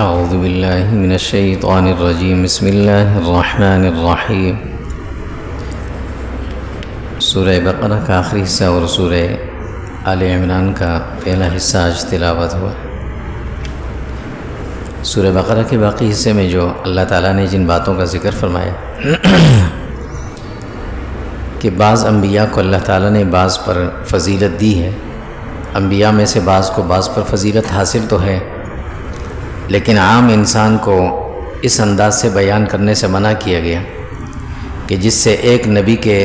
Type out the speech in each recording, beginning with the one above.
اعوذ باللہ من الشیطان الرجیم بسم اللہ الرحمن الرحیم۔ سورہ بقرہ کا آخری حصہ اور سورہ آل عمران کا پہلا حصہ آج تلاوت ہوا۔ سورہ بقرہ کے باقی حصے میں جو اللہ تعالیٰ نے جن باتوں کا ذکر فرمایا کہ بعض انبیاء کو اللہ تعالیٰ نے بعض پر فضیلت دی ہے، انبیاء میں سے بعض کو بعض پر فضیلت حاصل تو ہے، لیکن عام انسان کو اس انداز سے بیان کرنے سے منع کیا گیا کہ جس سے ایک نبی کے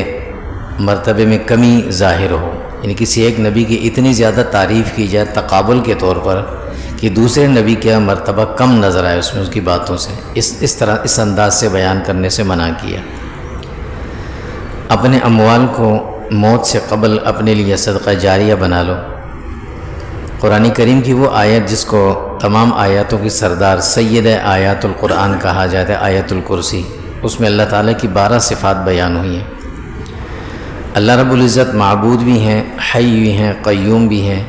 مرتبے میں کمی ظاہر ہو، یعنی کسی ایک نبی کی اتنی زیادہ تعریف کی جائے تقابل کے طور پر کہ دوسرے نبی کا مرتبہ کم نظر آئے اس کی باتوں سے، اس انداز سے بیان کرنے سے منع کیا۔ اپنے اموال کو موت سے قبل اپنے لیے صدقہ جاریہ بنا لو۔ قرآن کریم کی وہ آیت جس کو تمام آیاتوں کی سردار سید آیات القرآن کہا جاتا ہے، آیت الکرسی، اس میں اللہ تعالیٰ کی 12 صفات بیان ہوئی ہیں۔ اللہ رب العزت معبود بھی ہیں، حی بھی ہیں، قیوم بھی ہیں،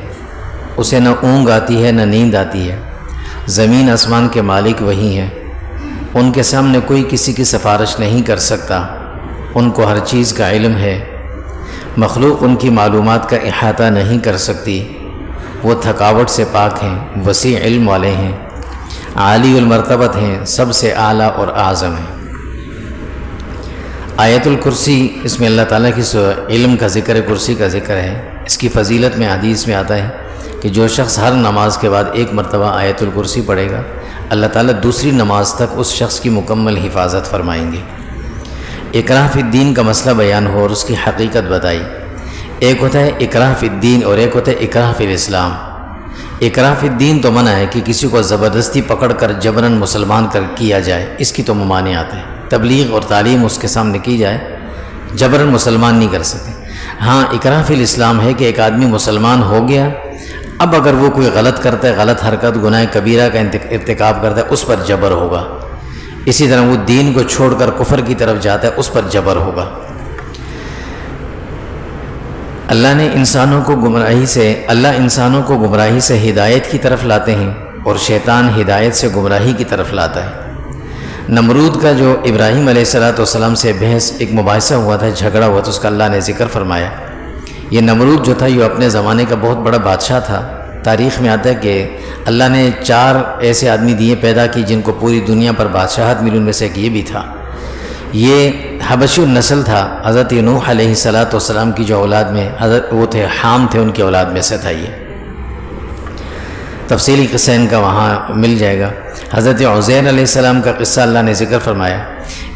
اسے نہ اونگ آتی ہے نہ نیند آتی ہے، زمین آسمان کے مالک وہی ہیں، ان کے سامنے کوئی کسی کی سفارش نہیں کر سکتا، ان کو ہر چیز کا علم ہے، مخلوق ان کی معلومات کا احاطہ نہیں کر سکتی، وہ تھکاوٹ سے پاک ہیں، وسیع علم والے ہیں، عالی المرتبت ہیں، سب سے اعلیٰ اور اعظم ہیں۔ آیت الکرسی، اس میں اللہ تعالیٰ کی علم کا ذکر ہے، کرسی کا ذکر ہے۔ اس کی فضیلت میں حدیث میں آتا ہے کہ جو شخص ہر نماز کے بعد ایک مرتبہ آیت الکرسی پڑھے گا، اللہ تعالیٰ دوسری نماز تک اس شخص کی مکمل حفاظت فرمائیں گے۔ اکراہ فی الدین کا مسئلہ بیان ہو اور اس کی حقیقت بتائی۔ ایک ہوتا ہے اکراہ فی الدین اور ایک ہوتا ہے اکراہ فی الاسلام۔ اکراہ فی الدین تو منع ہے کہ کسی کو زبردستی پکڑ کر جبراً مسلمان کیا جائے، اس کی تو ممانعات ہیں، تبلیغ اور تعلیم اس کے سامنے کی جائے، جبراً مسلمان نہیں کر سکتے۔ ہاں اکراہ فی الاسلام ہے کہ ایک آدمی مسلمان ہو گیا، اب اگر وہ کوئی غلط کرتا ہے، غلط حرکت گناہ کبیرہ کا ارتکاب کرتا ہے، اس پر جبر ہوگا۔ اسی طرح وہ دین کو چھوڑ کر کفر کی طرف جاتا ہے، اس پر جبر ہوگا۔ اللہ انسانوں کو گمراہی سے ہدایت کی طرف لاتے ہیں اور شیطان ہدایت سے گمراہی کی طرف لاتا ہے۔ نمرود کا جو ابراہیم علیہ السلام سے بحث، ایک مباحثہ ہوا تھا، جھگڑا ہوا تھا، اس کا اللہ نے ذکر فرمایا۔ یہ نمرود جو تھا یہ اپنے زمانے کا بہت بڑا بادشاہ تھا۔ تاریخ میں آتا ہے کہ اللہ نے 4 ایسے آدمی دیے پیدا کی جن کو پوری دنیا پر بادشاہت ملی، ان میں سے ایک یہ بھی تھا۔ یہ حبشی النسل تھا، حضرت نوح علیہ السلام کی جو اولاد میں وہ تھے، حام تھے، ان کی اولاد میں سے تھا۔ یہ تفصیلی قصہ ان کا وہاں مل جائے گا۔ حضرت عزیر علیہ السلام کا قصہ اللہ نے ذکر فرمایا۔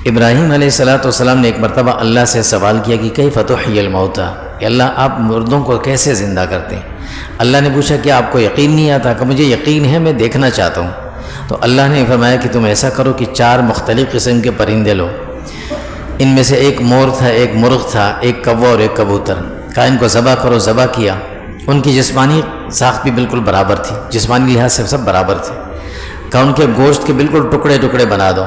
ابراہیم علیہ السلام نے ایک مرتبہ اللہ سے سوال کیا کہ کیف تحیی الموتیٰ، کہ اللہ آپ مردوں کو کیسے زندہ کرتے ہیں؟ اللہ نے پوچھا کہ آپ کو یقین نہیں آتا؟ کہ مجھے یقین ہے، میں دیکھنا چاہتا ہوں۔ تو اللہ نے فرمایا کہ تم ایسا کرو کہ 4 مختلف قسم کے پرندے لو، ان میں سے ایک مور تھا، ایک مرغ تھا، ایک کوا اور ایک کبوتر، کہا ان کو ذبح کرو۔ ذبح کیا، ان کی جسمانی ساخت بھی بالکل برابر تھی، جسمانی لحاظ سے سب برابر تھے۔ کہا ان کے گوشت کے بالکل ٹکڑے ٹکڑے بنا دو،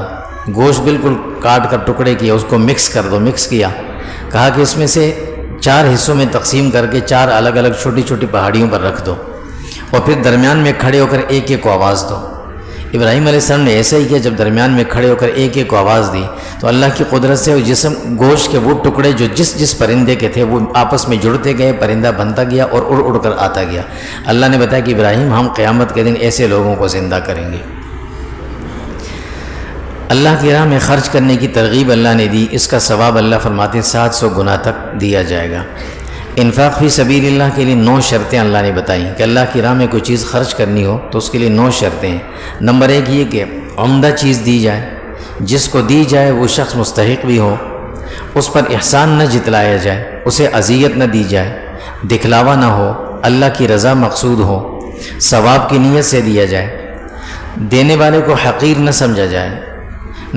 گوشت بالکل کاٹ کر ٹکڑے کیا، اس کو مکس کر دو، مکس کیا۔ کہا کہ اس میں سے 4 حصوں میں تقسیم کر کے 4 الگ الگ چھوٹی چھوٹی پہاڑیوں پر رکھ دو، اور پھر درمیان میں کھڑے ہو کر ایک ایک کو آواز دو۔ ابراہیم علیہ السلام نے ایسا ہی کیا، جب درمیان میں کھڑے ہو کر ایک ایک کو آواز دی تو اللہ کی قدرت سے جسم گوشت کے وہ ٹکڑے جو جس پرندے کے تھے وہ آپس میں جڑتے گئے، پرندہ بنتا گیا اور اڑ اڑ کر آتا گیا۔ اللہ نے بتایا کہ ابراہیم ہم قیامت کے دن ایسے لوگوں کو زندہ کریں گے۔ اللہ کی راہ میں خرچ کرنے کی ترغیب اللہ نے دی، اس کا ثواب اللہ فرماتے 700 گنا تک دیا جائے گا۔ انفاق فی سبیل اللہ کے لیے 9 شرطیں اللہ نے بتائیں کہ اللہ کی راہ میں کوئی چیز خرچ کرنی ہو تو اس کے لیے 9 شرطیں ہیں۔ نمبر 1 یہ کہ عمدہ چیز دی جائے، جس کو دی جائے وہ شخص مستحق بھی ہو، اس پر احسان نہ جتلایا جائے، اسے اذیت نہ دی جائے، دکھلاوا نہ ہو، اللہ کی رضا مقصود ہو، ثواب کی نیت سے دیا جائے، دینے والے کو حقیر نہ سمجھا جائے،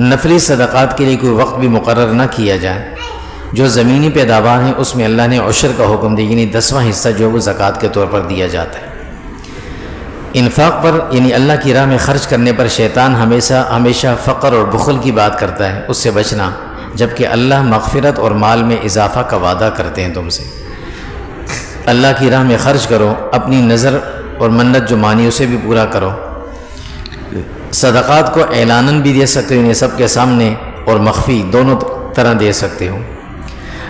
نفلی صدقات کے لیے کوئی وقت بھی مقرر نہ کیا جائے، جو زمینی پیداوار ہیں اس میں اللہ نے عشر کا حکم دیا، یعنی 10واں حصہ جو وہ زکوٰۃ کے طور پر دیا جاتا ہے۔ انفاق پر یعنی اللہ کی راہ میں خرچ کرنے پر شیطان ہمیشہ فقر اور بخل کی بات کرتا ہے، اس سے بچنا، جبکہ اللہ مغفرت اور مال میں اضافہ کا وعدہ کرتے ہیں تم سے۔ اللہ کی راہ میں خرچ کرو، اپنی نظر اور منت جو مانی اسے بھی پورا کرو، صدقات کو اعلاناً بھی دے سکتے ہو، انہیں سب کے سامنے، اور مخفی دونوں طرح دے سکتے ہو۔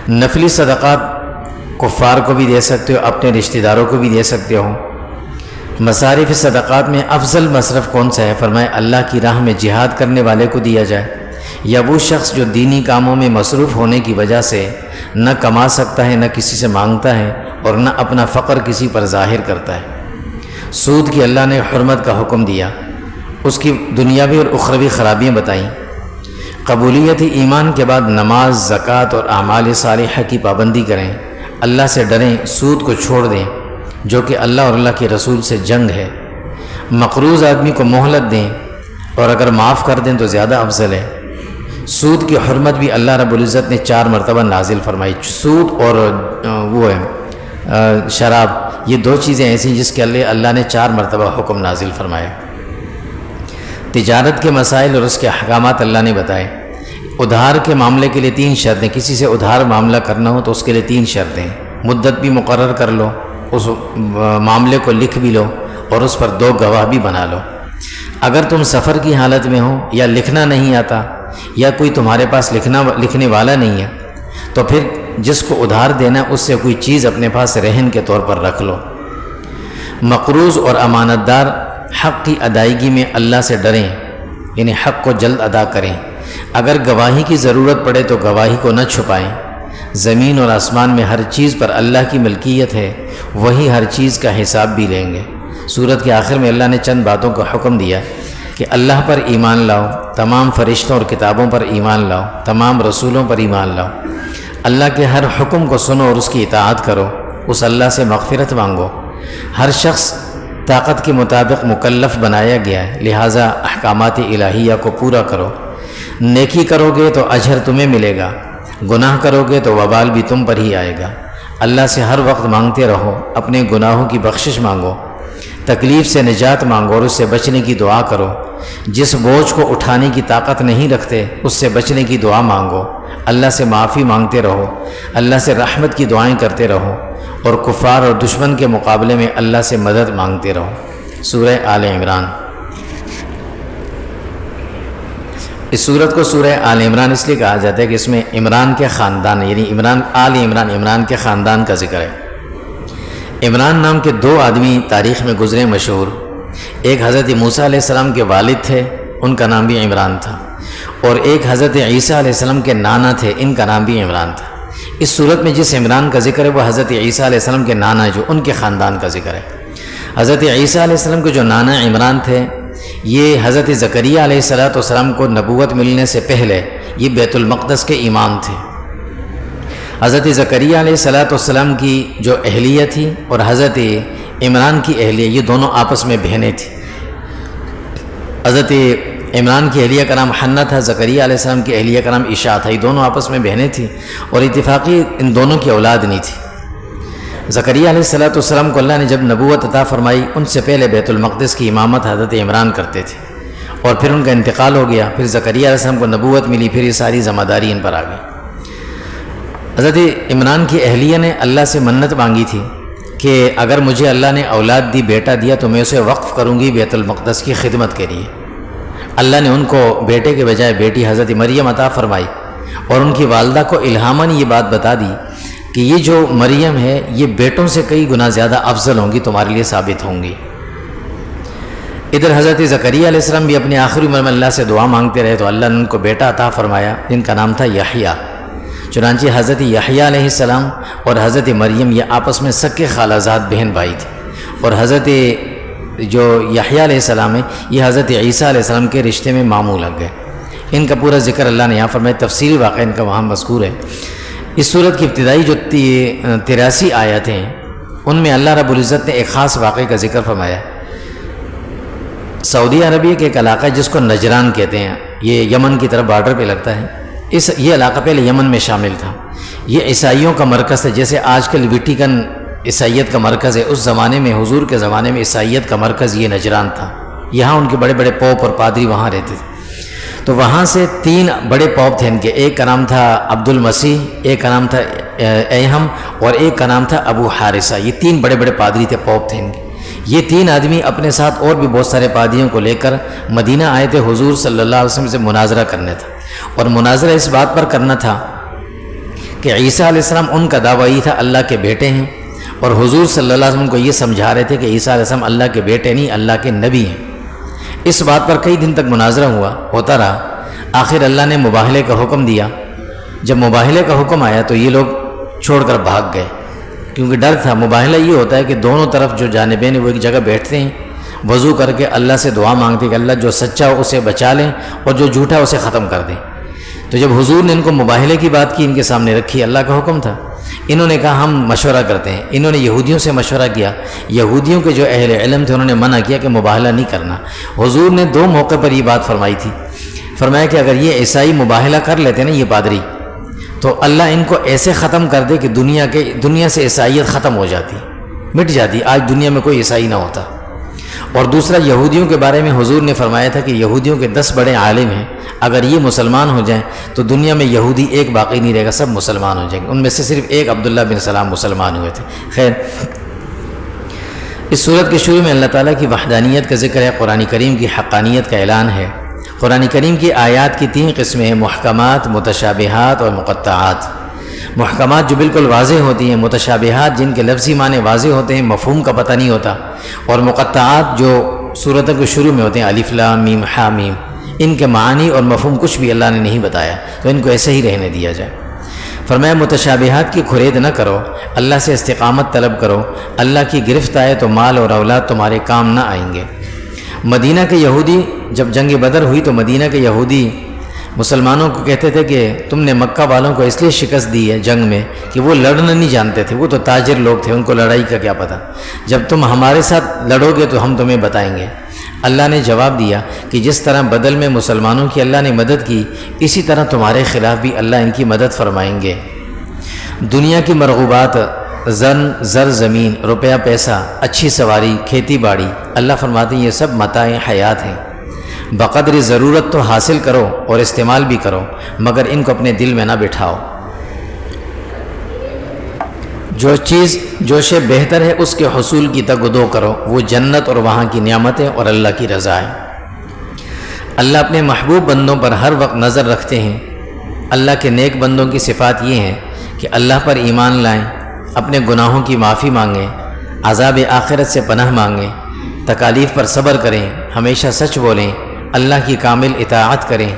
نفلی صدقات کفار کو بھی دے سکتے ہو، اپنے رشتہ داروں کو بھی دے سکتے ہو۔ مصارف صدقات میں افضل مصرف کون سا ہے؟ فرمایا اللہ کی راہ میں جہاد کرنے والے کو دیا جائے، یا وہ شخص جو دینی کاموں میں مصروف ہونے کی وجہ سے نہ کما سکتا ہے، نہ کسی سے مانگتا ہے، اور نہ اپنا فقر کسی پر ظاہر کرتا ہے۔ سود کی اللہ نے حرمت کا حکم دیا، اس کی دنیاوی اور اخروی خرابیاں بتائیں۔ قبولیت ایمان کے بعد نماز، زکوٰۃ اور اعمال صالحہ کی پابندی کریں، اللہ سے ڈریں، سود کو چھوڑ دیں جو کہ اللہ اور اللہ کے رسول سے جنگ ہے۔ مقروض آدمی کو مہلت دیں، اور اگر معاف کر دیں تو زیادہ افضل ہے۔ سود کی حرمت بھی اللہ رب العزت نے 4 مرتبہ نازل فرمائی۔ سود اور شراب، یہ 2 چیزیں ایسی جس کے لیے اللہ نے 4 مرتبہ حکم نازل فرمایا۔ تجارت کے مسائل اور اس کے احکامات اللہ نے بتائے۔ ادھار کے معاملے کے لیے 3 شرطیں، کسی سے ادھار معاملہ کرنا ہو تو اس کے لیے 3 شرطیں، مدت بھی مقرر کر لو، اس معاملے کو لکھ بھی لو، اور اس پر 2 گواہ بھی بنا لو۔ اگر تم سفر کی حالت میں ہو، یا لکھنا نہیں آتا، یا کوئی تمہارے پاس لکھنے والا نہیں ہے، تو پھر جس کو ادھار دینا اس سے کوئی چیز اپنے پاس رہن کے طور پر رکھ لو۔ مقروض اور امانت دار حق کی ادائیگی میں اللہ سے ڈریں، یعنی حق کو جلد ادا کریں۔ اگر گواہی کی ضرورت پڑے تو گواہی کو نہ چھپائیں۔ زمین اور آسمان میں ہر چیز پر اللہ کی ملکیت ہے، وہی ہر چیز کا حساب بھی لیں گے۔ سورت کے آخر میں اللہ نے چند باتوں کا حکم دیا کہ اللہ پر ایمان لاؤ، تمام فرشتوں اور کتابوں پر ایمان لاؤ، تمام رسولوں پر ایمان لاؤ، اللہ کے ہر حکم کو سنو اور اس کی اطاعت کرو، اس اللہ سے مغفرت مانگو۔ ہر شخص طاقت کے مطابق مکلف بنایا گیا ہے، لہٰذا احکامات الہیہ کو پورا کرو۔ نیکی کرو گے تو اجر تمہیں ملے گا، گناہ کرو گے تو وبال بھی تم پر ہی آئے گا۔ اللہ سے ہر وقت مانگتے رہو، اپنے گناہوں کی بخشش مانگو، تکلیف سے نجات مانگو اور اس سے بچنے کی دعا کرو۔ جس بوجھ کو اٹھانے کی طاقت نہیں رکھتے اس سے بچنے کی دعا مانگو۔ اللہ سے معافی مانگتے رہو، اللہ سے رحمت کی دعائیں کرتے رہو، اور کفار اور دشمن کے مقابلے میں اللہ سے مدد مانگتے رہو۔ سورہ آل عمران۔ اس سورت کو سورہ آل عمران اس لیے کہا جاتا ہے کہ اس میں عمران کے خاندان، یعنی عمران کے خاندان کا ذکر ہے۔ عمران نام کے 2 آدمی تاریخ میں گزرے مشہور، ایک حضرت موسیٰ علیہ السلام کے والد تھے، ان کا نام بھی عمران تھا، اور ایک حضرت عیسیٰ علیہ السلام کے نانا تھے، ان کا نام بھی عمران تھا۔ اس صورت میں جس عمران کا ذکر ہے وہ حضرت عیسیٰ علیہ السلام کے نانا جو ان کے خاندان کا ذکر ہے۔ حضرت عیسیٰ علیہ السلام کے جو نانا عمران تھے، یہ حضرت زکریا علیہ السلام کو نبوت ملنے سے پہلے یہ بیت المقدس کے امام تھے۔ حضرت زکریا علیہ السلام کی جو اہلیہ تھی اور حضرت عمران کی اہلیہ، یہ دونوں آپس میں بہنیں تھیں۔ حضرت عمران کی اہلیہ کا نام حنہ تھا، زکریا علیہ السلام کی اہلیہ کا نام عشاء تھا، یہ دونوں آپس میں بہنیں تھیں، اور اتفاقی ان دونوں کی اولاد نہیں تھی۔ زکریا علیہ السلام کو اللہ نے جب نبوت عطا فرمائی، ان سے پہلے بیت المقدس کی امامت حضرت عمران کرتے تھے، اور پھر ان کا انتقال ہو گیا، پھر زکریا علیہ السلام کو نبوت ملی، پھر یہ ساری ذمہ داری ان پر آ گئی۔ حضرت عمران کی اہلیہ نے اللہ سے منت مانگی تھی کہ اگر مجھے اللہ نے اولاد دی، بیٹا دیا، تو میں اسے وقف کروں گی بیت المقدس کی خدمت کے لیے۔ اللہ نے ان کو بیٹے کے بجائے بیٹی حضرت مریم عطا فرمائی، اور ان کی والدہ کو الہاماً یہ بات بتا دی کہ یہ جو مریم ہے یہ بیٹوں سے کئی گنا زیادہ افضل ہوں گی، تمہارے لیے ثابت ہوں گی۔ ادھر حضرت زکریا علیہ السلام بھی اپنے آخری عمر میں اللہ سے دعا مانگتے رہے، تو اللہ نے ان کو بیٹا عطا فرمایا جن کا نام تھا یحییٰ۔ چنانچہ حضرت یحییٰ علیہ السلام اور حضرت مریم یہ آپس میں سکے خالہ زاد بہن بھائی تھے، اور حضرت جو یحییٰ علیہ السلام ہے یہ حضرت عیسیٰ علیہ السلام کے رشتے میں ماموں لگ گئے۔ ان کا پورا ذکر اللہ نے یہاں فرمایا، تفصیلی واقعہ ان کا وہاں مذکور ہے۔ اس صورت کی ابتدائی جو 83 آیات ہیں ان میں اللہ رب العزت نے ایک خاص واقعے کا ذکر فرمایا۔ سعودی عربیہ کے ایک علاقہ جس کو نجران کہتے ہیں، یہ یمن کی طرف بارڈر پہ لگتا ہے، یہ علاقہ پہلے یمن میں شامل تھا۔ یہ عیسائیوں کا مرکز ہے، جیسے آج کل ویٹیکن عیسائیت کا مرکز ہے، اس زمانے میں حضور کے زمانے میں عیسائیت کا مرکز یہ نجران تھا۔ یہاں ان کے بڑے بڑے پوپ اور پادری وہاں رہتے تھے۔ تو وہاں سے 3 بڑے پوپ تھے ان کے، ایک کا نام تھا عبد المسیح، ایک کا نام تھا ایہم، اور ایک کا نام تھا ابو حارثہ۔ یہ 3 بڑے بڑے پادری تھے، پوپ تھے ان کے۔ یہ 3 آدمی اپنے ساتھ اور بھی بہت سارے پادریوں کو لے کر مدینہ آئے تھے حضور صلی اللہ علیہ وسلم سے مناظرہ کرنے تھا، اور مناظرہ اس بات پر کرنا تھا کہ عیسیٰ علیہ السلام ان کا دعویٰ یہ تھا اللہ کے بیٹے ہیں، اور حضور صلی اللہ علیہ وسلم کو یہ سمجھا رہے تھے کہ عیسیٰ علیہ السلام اللہ کے بیٹے نہیں، اللہ کے نبی ہیں۔ اس بات پر کئی دن تک مناظرہ ہوتا رہا۔ آخر اللہ نے مباہلے کا حکم دیا۔ جب مباہلے کا حکم آیا تو یہ لوگ چھوڑ کر بھاگ گئے، کیونکہ ڈر تھا۔ مباہلہ یہ ہوتا ہے کہ دونوں طرف جو جانبین وہ ایک جگہ بیٹھتے ہیں، وضو کر کے اللہ سے دعا مانگتے ہیں کہ اللہ جو سچا ہو اسے بچا لیں اور جو جھوٹا اسے ختم کر دیں۔ تو جب حضور نے ان کو مباہلے کی بات کی، ان کے سامنے رکھی، اللہ کا حکم تھا، انہوں نے کہا ہم مشورہ کرتے ہیں۔ انہوں نے یہودیوں سے مشورہ کیا، یہودیوں کے جو اہل علم تھے انہوں نے منع کیا کہ مباہلہ نہیں کرنا۔ حضور نے 2 موقع پر یہ بات فرمائی تھی، فرمایا کہ اگر یہ عیسائی مباہلہ کر لیتے نا، یہ پادری، تو اللہ ان کو ایسے ختم کر دے کہ دنیا سے عیسائیت ختم ہو جاتی، مٹ جاتی، آج دنیا میں کوئی عیسائی نہ ہوتا۔ اور دوسرا، یہودیوں کے بارے میں حضور نے فرمایا تھا کہ یہودیوں کے 10 بڑے عالم ہیں، اگر یہ مسلمان ہو جائیں تو دنیا میں یہودی ایک باقی نہیں رہے گا، سب مسلمان ہو جائیں گے۔ ان میں سے صرف ایک عبداللہ بن سلام مسلمان ہوئے تھے۔ خیر، اس صورت کے شروع میں اللہ تعالیٰ کی وحدانیت کا ذکر ہے، قرآن کریم کی حقانیت کا اعلان ہے۔ قرآن کریم کی آیات کی 3 قسمیں ہیں، محکمات، متشابہات اور مقطعات۔ محکمات جو بالکل واضح ہوتی ہیں، متشابہات جن کے لفظی معنی واضح ہوتے ہیں، مفہوم کا پتہ نہیں ہوتا، اور مقطعات جو صورتوں کے شروع میں ہوتے ہیں، الف لام میم ہا میم، ان کے معنی اور مفہوم کچھ بھی اللہ نے نہیں بتایا، تو ان کو ایسے ہی رہنے دیا جائے۔ فرمایا متشابہات کی خرید نہ کرو، اللہ سے استقامت طلب کرو، اللہ کی گرفت آئے تو مال اور اولاد تمہارے کام نہ آئیں گے۔ مدینہ کے یہودی، جب جنگ بدر ہوئی تو مدینہ کے یہودی مسلمانوں کو کہتے تھے کہ تم نے مکہ والوں کو اس لیے شکست دی ہے جنگ میں کہ وہ لڑنا نہیں جانتے تھے، وہ تو تاجر لوگ تھے، ان کو لڑائی کا کیا پتہ، جب تم ہمارے ساتھ لڑو گے تو ہم تمہیں بتائیں گے۔ اللہ نے جواب دیا کہ جس طرح بدل میں مسلمانوں کی اللہ نے مدد کی، اسی طرح تمہارے خلاف بھی اللہ ان کی مدد فرمائیں گے۔ دنیا کی مرغوبات، زر زمین، روپیہ پیسہ، اچھی سواری، کھیتی باڑی، اللہ فرماتے ہیں یہ سب متاع حیات ہیں، بقدر ضرورت تو حاصل کرو اور استعمال بھی کرو، مگر ان کو اپنے دل میں نہ بٹھاؤ۔ جو شے بہتر ہے اس کے حصول کی تگ و دو کرو، وہ جنت اور وہاں کی نعمتیں اور اللہ کی رضا ہے۔ اللہ اپنے محبوب بندوں پر ہر وقت نظر رکھتے ہیں۔ اللہ کے نیک بندوں کی صفات یہ ہیں کہ اللہ پر ایمان لائیں، اپنے گناہوں کی معافی مانگیں، عذاب آخرت سے پناہ مانگیں، تکالیف پر صبر کریں، ہمیشہ سچ بولیں، اللہ کی کامل اطاعت کریں،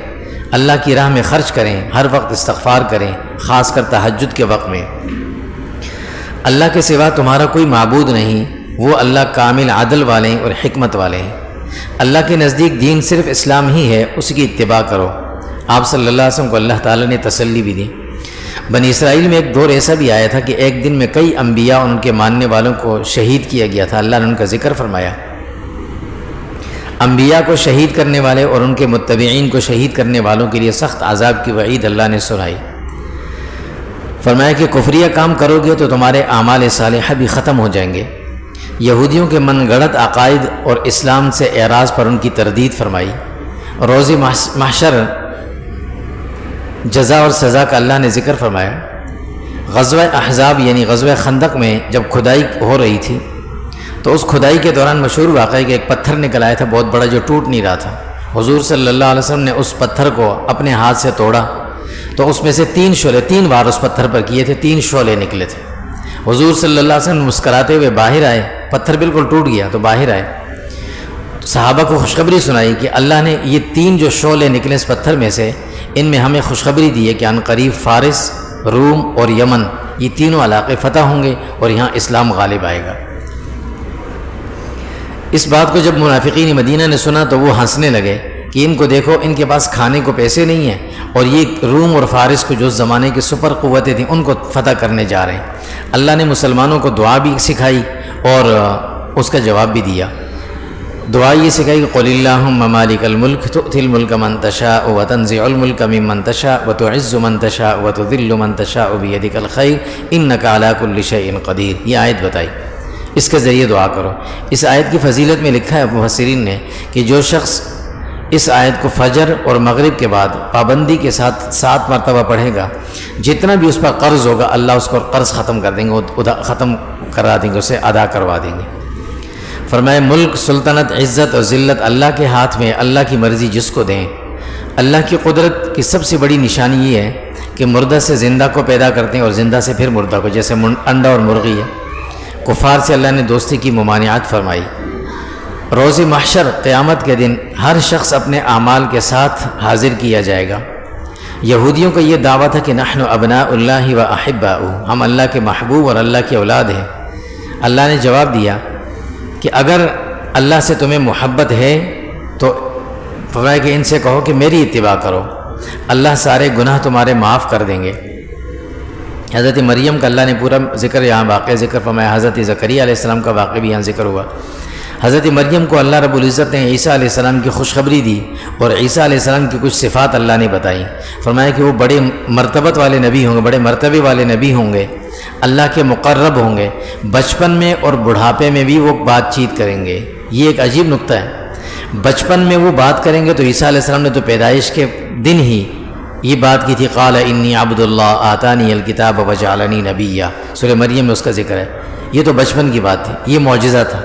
اللہ کی راہ میں خرچ کریں، ہر وقت استغفار کریں، خاص کر تہجد کے وقت میں۔ اللہ کے سوا تمہارا کوئی معبود نہیں، وہ اللہ کامل عدل والے اور حکمت والے ہیں۔ اللہ کے نزدیک دین صرف اسلام ہی ہے، اس کی اتباع کرو۔ آپ صلی اللہ علیہ وسلم کو اللہ تعالیٰ نے تسلی بھی دی۔ بنی اسرائیل میں ایک دور ایسا بھی آیا تھا کہ ایک دن میں کئی انبیاء اور ان کے ماننے والوں کو شہید کیا گیا تھا۔ اللہ نے ان کا ذکر فرمایا، انبیاء کو شہید کرنے والے اور ان کے متبعین کو شہید کرنے والوں کے لیے سخت عذاب کی وعید اللہ نے سنائی۔ فرمایا کہ کفریہ کام کرو گے تو تمہارے اعمال صالحہ بھی ختم ہو جائیں گے۔ یہودیوں کے من گڑت عقائد اور اسلام سے اعراض پر ان کی تردید فرمائی۔ روز محشر جزا اور سزا کا اللہ نے ذکر فرمایا۔ غزوہ احزاب یعنی غزوہ خندق میں جب کھدائی ہو رہی تھی تو اس کھدائی کے دوران مشہور واقعہ کہ ایک پتھر نکل آیا تھا بہت بڑا جو ٹوٹ نہیں رہا تھا۔ حضور صلی اللہ علیہ وسلم نے اس پتھر کو اپنے ہاتھ سے توڑا تو اس میں سے 3 شعلے 3 بار اس پتھر پر کیے تھے، 3 شعلے نکلے تھے۔ حضور صلی اللہ علیہ وسلم مسکراتے ہوئے باہر آئے، پتھر بالکل ٹوٹ گیا تو باہر آئے تو صحابہ کو خوشخبری سنائی کہ اللہ نے یہ 3 جو شعلے نکلے اس پتھر میں سے، ان میں ہمیں خوشخبری دی ہے کہ عن قریب فارس، روم اور یمن یہ تینوں علاقے فتح ہوں گے اور یہاں اسلام غالب آئے گا۔ اس بات کو جب منافقین مدینہ نے سنا تو وہ ہنسنے لگے کہ ان کو دیکھو، ان کے پاس کھانے کو پیسے نہیں ہیں اور یہ روم اور فارس کو جو زمانے کی سپر قوتیں تھیں ان کو فتح کرنے جا رہے ہیں۔ اللہ نے مسلمانوں کو دعا بھی سکھائی اور اس کا جواب بھی دیا۔ دعا یہ سکھائی کہ قل اللہم مالک الملک تؤتی الملک من تشاء وتنزع الملک ممن تشاء وتعز من تشاء وتذل من تشاء بیدک الخیر انک علی کل شیء قدیر۔ یہ آیت بتائی، اس کے ذریعے دعا کرو۔ اس آیت کی فضیلت میں لکھا ہے مفسرین نے کہ جو شخص اس آیت کو فجر اور مغرب کے بعد پابندی کے ساتھ 7 مرتبہ پڑھے گا، جتنا بھی اس پر قرض ہوگا اللہ اس کو قرض ختم کر دیں گے، ختم کرا دیں گے، اسے ادا کروا دیں گے۔ فرمائے ملک، سلطنت، عزت اور ذلت اللہ کے ہاتھ میں، اللہ کی مرضی جس کو دیں۔ اللہ کی قدرت کی سب سے بڑی نشانی یہ ہے کہ مردہ سے زندہ کو پیدا کرتے ہیں اور زندہ سے پھر مردہ کو، جیسے انڈا اور مرغی ہے۔ کفار سے اللہ نے دوستی کی ممانعت فرمائی۔ روز محشر قیامت کے دن ہر شخص اپنے اعمال کے ساتھ حاضر کیا جائے گا۔ یہودیوں کا یہ دعویٰ تھا کہ نحن ابناء اللہ و احباؤہ، ہم اللہ کے محبوب اور اللہ کی اولاد ہیں۔ اللہ نے جواب دیا کہ اگر اللہ سے تمہیں محبت ہے تو فرمایا کہ ان سے کہو کہ میری اتباع کرو، اللہ سارے گناہ تمہارے معاف کر دیں گے۔ حضرت مریم کا اللہ نے پورا ذکر یہاں واقعہ ذکر فرمایا۔ حضرت زکریا علیہ السلام کا واقعہ بھی یہاں ذکر ہوا۔ حضرت مریم کو اللہ رب العزت نے عیسیٰ علیہ السلام کی خوشخبری دی اور عیسیٰ علیہ السلام کی کچھ صفات اللہ نے بتائی۔ فرمایا کہ وہ بڑے مرتبت والے نبی ہوں گے، بڑے مرتبے والے نبی ہوں گے، اللہ کے مقرب ہوں گے، بچپن میں اور بڑھاپے میں بھی وہ بات چیت کریں گے۔ یہ ایک عجیب نقطہ ہے، بچپن میں وہ بات کریں گے تو عیسیٰ علیہ السلام نے تو پیدائش کے دن ہی یہ بات کی تھی، قال انی عبد اللہ آتانی الکتاب وجعلنی نبیا، سورہ مریم میں اس کا ذکر ہے۔ یہ تو بچپن کی بات تھی، یہ معجزہ تھا۔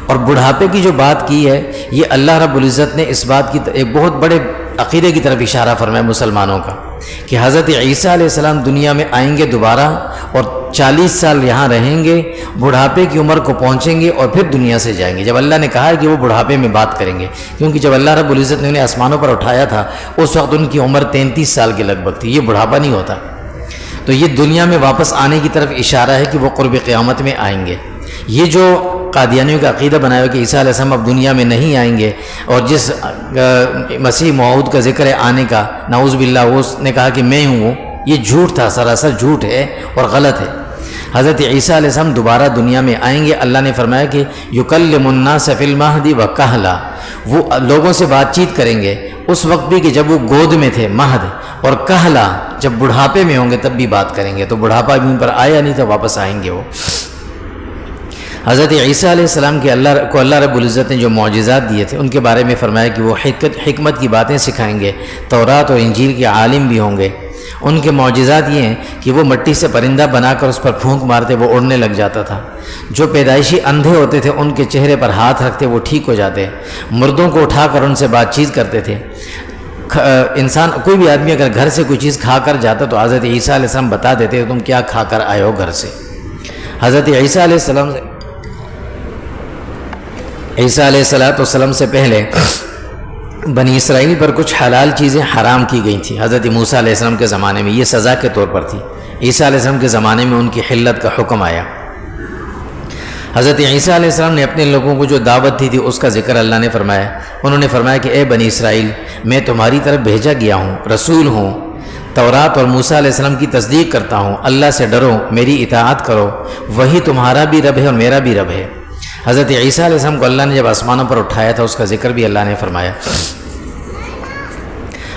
اور بڑھاپے کی جو بات کی ہے، یہ اللہ رب العزت نے اس بات کی ایک بہت بڑے عقیدے کی طرف اشارہ فرمایا مسلمانوں کا، کہ حضرت عیسیٰ علیہ السلام دنیا میں آئیں گے دوبارہ اور 40 سال یہاں رہیں گے، بڑھاپے کی عمر کو پہنچیں گے اور پھر دنیا سے جائیں گے۔ جب اللہ نے کہا ہے کہ وہ بڑھاپے میں بات کریں گے، کیونکہ جب اللہ رب العزت نے انہیں آسمانوں پر اٹھایا تھا اس وقت ان کی عمر 33 سال کے لگ بھگ تھی، یہ بڑھاپا نہیں ہوتا۔ تو یہ دنیا میں واپس آنے کی طرف اشارہ ہے کہ وہ قرب قیامت میں آئیں گے۔ یہ جو قادیانیوں کا عقیدہ بنایا ہوا کہ عیسیٰ علیہ السلام اب دنیا میں نہیں آئیں گے، اور جس مسیح موعود کا ذکر ہے آنے کا، نعوذ باللہ وہ اس نے کہا کہ میں ہوں، یہ جھوٹ تھا، سراسر جھوٹ ہے اور غلط ہے۔ حضرت عیسیٰ علیہ السلام دوبارہ دنیا میں آئیں گے۔ اللہ نے فرمایا کہ یکلم الناس فی المہد وکہلا، وہ لوگوں سے بات چیت کریں گے اس وقت بھی کہ جب وہ گود میں تھے، مہد، اور کہلا جب بڑھاپے میں ہوں گے تب بھی بات کریں گے۔ تو بڑھاپا بھی ان پر آیا نہیں تھا، واپس آئیں گے وہ۔ حضرت عیسیٰ علیہ السلام کے اللہ رب العزت نے جو معجزات دیے تھے ان کے بارے میں فرمایا کہ وہ حکمت کی باتیں سکھائیں گے، تورات اور انجیل کے عالم بھی ہوں گے۔ ان کے معجزات یہ ہیں کہ وہ مٹی سے پرندہ بنا کر اس پر پھونک مارتے، وہ اڑنے لگ جاتا تھا۔ جو پیدائشی اندھے ہوتے تھے ان کے چہرے پر ہاتھ رکھتے وہ ٹھیک ہو جاتے، مردوں کو اٹھا کر ان سے بات چیت کرتے تھے۔ انسان کوئی بھی آدمی اگر گھر سے کوئی چیز کھا کر جاتا تو حضرت عیسیٰ علیہ السلام بتا دیتے تم کیا کھا کر آئے ہو گھر سے۔ حضرت عیسیٰ علیہ السلام سے پہلے بنی اسرائیل پر کچھ حلال چیزیں حرام کی گئی تھیں۔ حضرت موسیٰ علیہ السلام کے زمانے میں یہ سزا کے طور پر تھی۔ عیسیٰ علیہ السلام کے زمانے میں ان کی حلت کا حکم آیا۔ حضرت عیسیٰ علیہ السلام نے اپنے لوگوں کو جو دعوت دی تھی اس کا ذکر اللہ نے فرمایا۔ انہوں نے فرمایا کہ اے بنی اسرائیل، میں تمہاری طرف بھیجا گیا ہوں، رسول ہوں، تورات اور موسیٰ علیہ السلام کی تصدیق کرتا ہوں، اللہ سے ڈرو، میری اطاعت کرو، وہی تمہارا بھی رب ہے اور میرا بھی رب ہے۔ حضرت عیسیٰ علیہ السلام کو اللہ نے جب آسمانوں پر اٹھایا تھا اس کا ذکر بھی اللہ نے فرمایا۔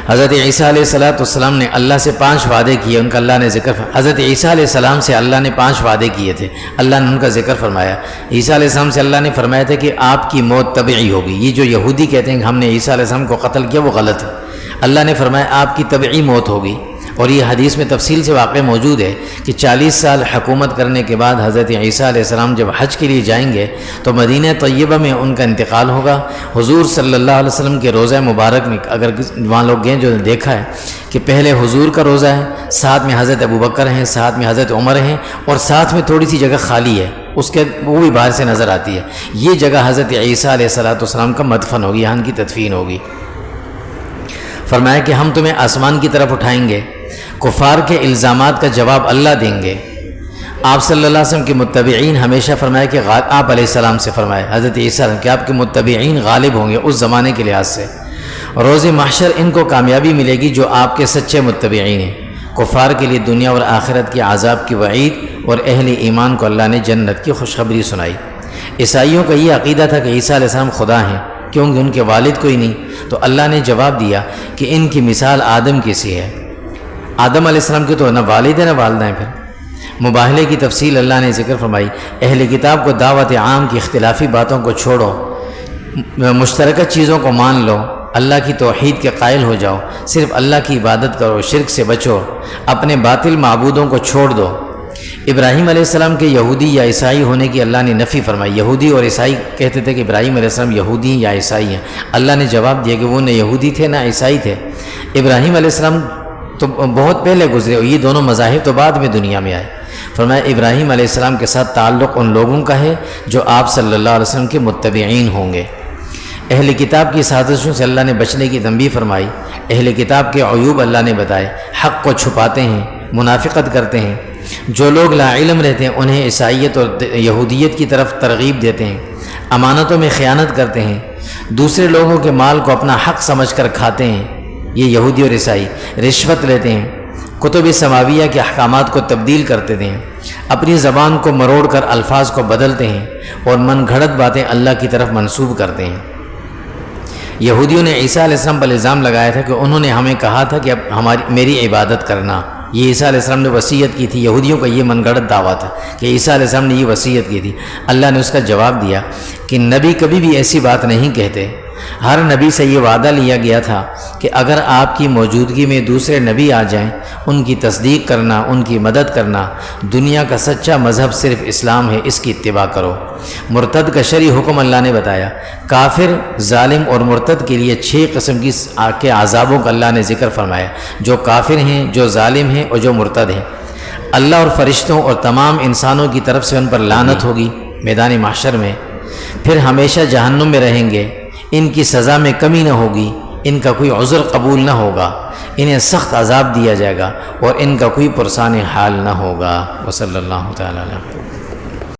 حضرت عیسیٰ علیہ السلام نے اللہ سے 5 وعدے کیے، ان کا اللہ نے ذکر حضرت عیسیٰ علیہ السلام سے اللہ نے 5 وعدے کیے تھے، اللہ نے ان کا ذکر فرمایا۔ عیسیٰ علیہ السلام سے اللہ نے فرمایا تھا کہ آپ کی موت طبعی ہوگی۔ یہ جو یہودی کہتے ہیں کہ ہم نے عیسیٰ علیہ السلام کو قتل کیا، وہ غلط ہے۔ اللہ نے فرمایا آپ کی طبعی موت ہوگی، اور یہ حدیث میں تفصیل سے واقع موجود ہے کہ 40 سال حکومت کرنے کے بعد حضرت عیسیٰ علیہ السلام جب حج کے لیے جائیں گے تو مدینہ طیبہ میں ان کا انتقال ہوگا۔ حضور صلی اللہ علیہ وسلم کے روضہ مبارک میں اگر وہاں لوگ گئے جو دیکھا ہے کہ پہلے حضور کا روضہ ہے، ساتھ میں حضرت ابوبکر ہیں، ساتھ میں حضرت عمر ہیں، اور ساتھ میں تھوڑی سی جگہ خالی ہے، اس کے وہ بھی باہر سے نظر آتی ہے۔ یہ جگہ حضرت عیسیٰ علیہ السلام کا مدفن ہوگی، یہاں ان کی تدفین ہوگی۔ فرمایا کہ ہم تمہیں آسمان کی طرف اٹھائیں گے، کفار کے الزامات کا جواب اللہ دیں گے۔ آپ صلی اللہ علیہ وسلم کے متبعین ہمیشہ فرمایا کہ آپ علیہ السلام سے فرمائے حضرت عیسیٰ کہ آپ کے متبعین غالب ہوں گے اس زمانے کے لحاظ سے۔ روز محشر ان کو کامیابی ملے گی جو آپ کے سچے متبعین ہیں۔ کفار کے لیے دنیا اور آخرت کی عذاب کی وعید، اور اہل ایمان کو اللہ نے جنت کی خوشخبری سنائی۔ عیسائیوں کا یہ عقیدہ تھا کہ عیسیٰ علیہ السلام خدا ہیں کیونکہ ان کے والد کوئی نہیں، تو اللہ نے جواب دیا کہ ان کی مثال آدم کی سی ہے۔ آدم علیہ السلام کے تو نہ والد ہیں نہ والدہ ہیں۔ پھر مباہلے کی تفصیل اللہ نے ذکر فرمائی۔ اہل کتاب کو دعوت عام کی اختلافی باتوں کو چھوڑو، مشترکہ چیزوں کو مان لو، اللہ کی توحید کے قائل ہو جاؤ، صرف اللہ کی عبادت کرو، شرک سے بچو، اپنے باطل معبودوں کو چھوڑ دو۔ ابراہیم علیہ السلام کے یہودی یا عیسائی ہونے کی اللہ نے نفی فرمائی۔ یہودی اور عیسائی کہتے تھے کہ ابراہیم علیہ السلام یہودی یا عیسائی ہیں، اللہ نے جواب دیا کہ وہ نہ یہودی تھے نہ عیسائی تھے۔ ابراہیم علیہ السلام تو بہت پہلے گزرے، اور یہ دونوں مذاہب تو بعد میں دنیا میں آئے۔ فرمایا ابراہیم علیہ السلام کے ساتھ تعلق ان لوگوں کا ہے جو آپ صلی اللہ علیہ وسلم کے متبعین ہوں گے۔ اہل کتاب کی سازشوں سے اللہ نے بچنے کی تنبیہ فرمائی۔ اہل کتاب کے عیوب اللہ نے بتائے، حق کو چھپاتے ہیں، منافقت کرتے ہیں۔ جو لوگ لا علم رہتے ہیں انہیں عیسائیت اور یہودیت کی طرف ترغیب دیتے ہیں، امانتوں میں خیانت کرتے ہیں، دوسرے لوگوں کے مال کو اپنا حق سمجھ کر کھاتے ہیں، یہ یہودی اور عیسائی، رشوت لیتے ہیں، کتب سماویہ کے احکامات کو تبدیل کرتے ہیں، اپنی زبان کو مروڑ کر الفاظ کو بدلتے ہیں اور من گھڑت باتیں اللہ کی طرف منسوب کرتے ہیں۔ یہودیوں نے عیسیٰ علیہ السلام پر الزام لگایا تھا کہ انہوں نے ہمیں کہا تھا کہ اب میری عبادت کرنا، یہ عیسیٰ علیہ السلام نے وصیت کی تھی۔ یہودیوں کا یہ من گھڑت دعویٰ تھا کہ عیسیٰ علیہ السلام نے یہ وصیت کی تھی۔ اللہ نے اس کا جواب دیا کہ نبی کبھی بھی ایسی بات نہیں کہتے۔ ہر نبی سے یہ وعدہ لیا گیا تھا کہ اگر آپ کی موجودگی میں دوسرے نبی آ جائیں، ان کی تصدیق کرنا، ان کی مدد کرنا۔ دنیا کا سچا مذہب صرف اسلام ہے، اس کی اتباع کرو۔ مرتد کا شرعی حکم اللہ نے بتایا۔ کافر، ظالم اور مرتد کے لیے 6 قسم کے عذابوں کا اللہ نے ذکر فرمایا، جو کافر ہیں، جو ظالم ہیں اور جو مرتد ہیں۔ اللہ اور فرشتوں اور تمام انسانوں کی طرف سے ان پر لعنت ہوگی میدان محشر میں، پھر ہمیشہ جہنم میں رہیں گے۔ ان کی سزا میں کمی نہ ہوگی، ان کا کوئی عذر قبول نہ ہوگا، انہیں سخت عذاب دیا جائے گا اور ان کا کوئی پرسان حال نہ ہوگا۔ وصلی اللہ تعالی علیہ